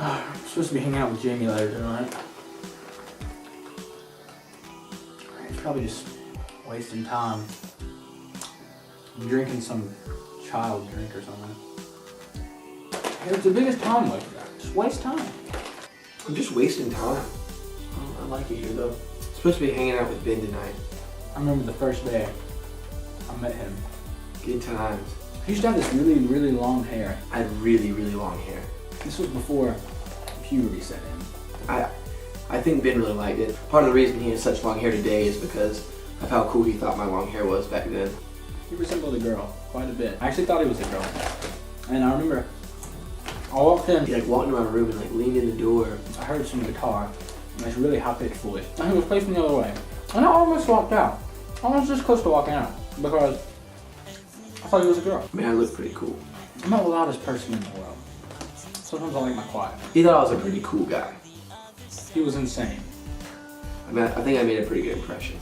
I'm supposed to be hanging out with Jamie later tonight. He's probably just wasting time. Drinking some child drink or something. It's the biggest time waster. Just waste time. I'm just wasting time. Oh, I like it here though. I'm supposed to be hanging out with Ben tonight. I remember the first day I met him. Good times. He used to have this really, really long hair. I had really, really long hair. This was before puberty set in. I think Ben really liked it. Part of the reason he has such long hair today is because of how cool he thought my long hair was back then. He resembled a girl quite a bit. I actually thought he was a girl. And I remember I walked in. He like walked into my room and like leaned in the door. I heard some guitar. And this really high-pitched voice. And he was facing the other way. And I almost walked out. I was just close to walking out because I thought he was a girl. Man, I look pretty cool. I'm not the loudest person in the world. Sometimes I like my quiet. He thought I was a pretty cool guy. He was insane. I mean, I think I made a pretty good impression.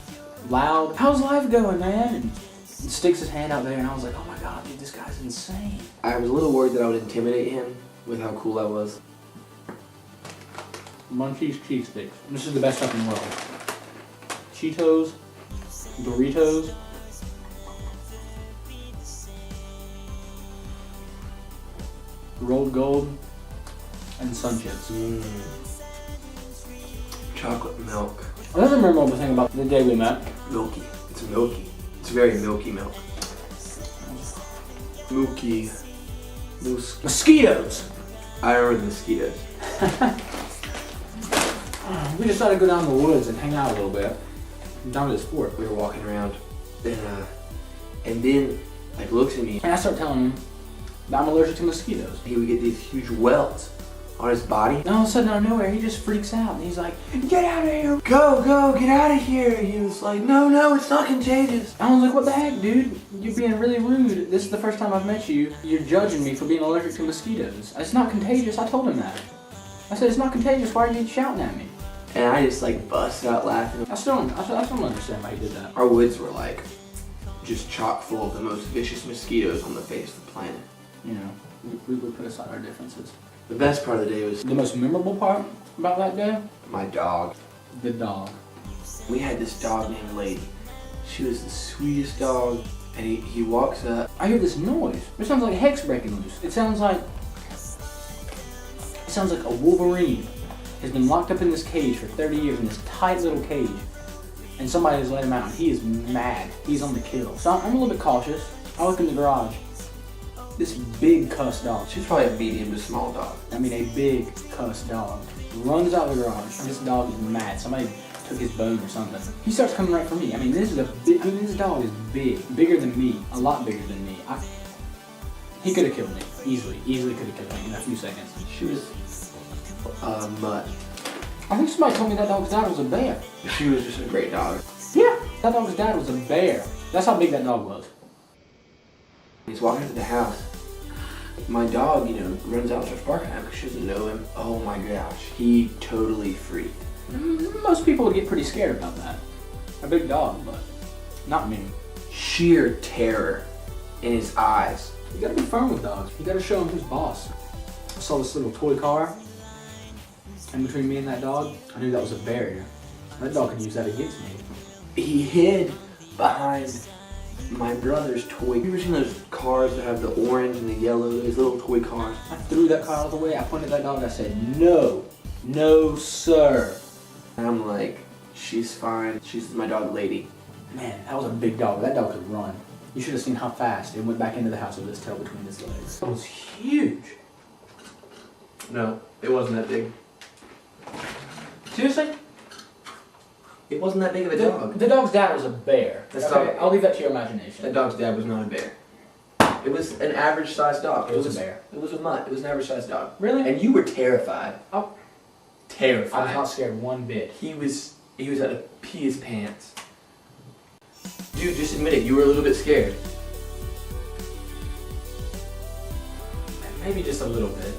Loud. How's life going, man? And he sticks his hand out there and I was like, oh my god, dude, this guy's insane. I was a little worried that I would intimidate him with how cool I was. Munchies cheese sticks. This is the best stuff in the world. Cheetos, Doritos, rolled gold, and sun chips. Chocolate milk. Another memorable thing about the day we met. Milky. It's milky. It's very milky milk. Milky. Mosquitoes! I remember the mosquitoes. We decided to go down in the woods and hang out a little bit. Down to this fort. We were walking around, and Ben like looks at me. And I start telling him that I'm allergic to mosquitoes. He would get these huge welts on his body. And all of a sudden, out of nowhere, he just freaks out. And he's like, get out of here! Go, get out of here! He was like, no, it's not contagious. I was like, what the heck, dude? You're being really rude. This is the first time I've met you. You're judging me for being allergic to mosquitoes. It's not contagious. I told him that. I said, it's not contagious. Why are you shouting at me? And I just like busted out laughing. I still don't understand why he did that. Our woods were like just chock full of the most vicious mosquitoes on the face of the planet. You know, we would put aside our differences. The best part of the day was The most memorable part about that day? my dog. The dog. We had this dog named Lady. She was the sweetest dog, and he walks up. I hear this noise. It sounds like hex breaking loose. It sounds like a Wolverine has been locked up in this cage for 30 years in this tight little cage, and somebody has let him out. He is mad. He's on the kill. So I'm a little bit cautious. I look in the garage. This big cuss dog. She's probably a medium to small dog. I mean, a big cuss dog runs out of the garage. This dog is mad. Somebody took his bone or something. He starts coming right for me. I mean, this dog is big, bigger than me, a lot bigger than me. He could have killed me easily could have killed me in a few seconds. She was a mutt. I think somebody told me that dog's dad was a bear. She was just a great dog. Yeah, that dog's dad was a bear. That's how big that dog was. He's walking into the house. My dog, runs out and starts barking at him because she doesn't know him. Oh my gosh, he totally freaked. Most people would get pretty scared about that. A big dog, but not me. Sheer terror in his eyes. You gotta be firm with dogs. You gotta show them who's boss. I saw this little toy car, and between me and that dog, I knew that was a barrier. That dog could use that against me. He hid behind my brother's toy. You ever seen those cars that have the orange and the yellow, those little toy cars? I threw that car out of the way, I pointed at that dog, I said, no sir. And I'm like, she's fine. She's my dog Lady. Man, that was a big dog. That dog could run. You should have seen how fast it went back into the house with its tail between its legs. It was huge. No, it wasn't that big. Seriously? It wasn't that big of a dog. The dog's dad was a bear. Okay, I'll leave that to your imagination. That dog's dad was not a bear. It was an average sized dog. It was a bear. It was a mutt. It was an average sized dog. Really? And you were terrified. Oh. Terrified. I was not scared one bit. He was had to pee his pants. Dude, just admit it, you were a little bit scared. Maybe just a little bit.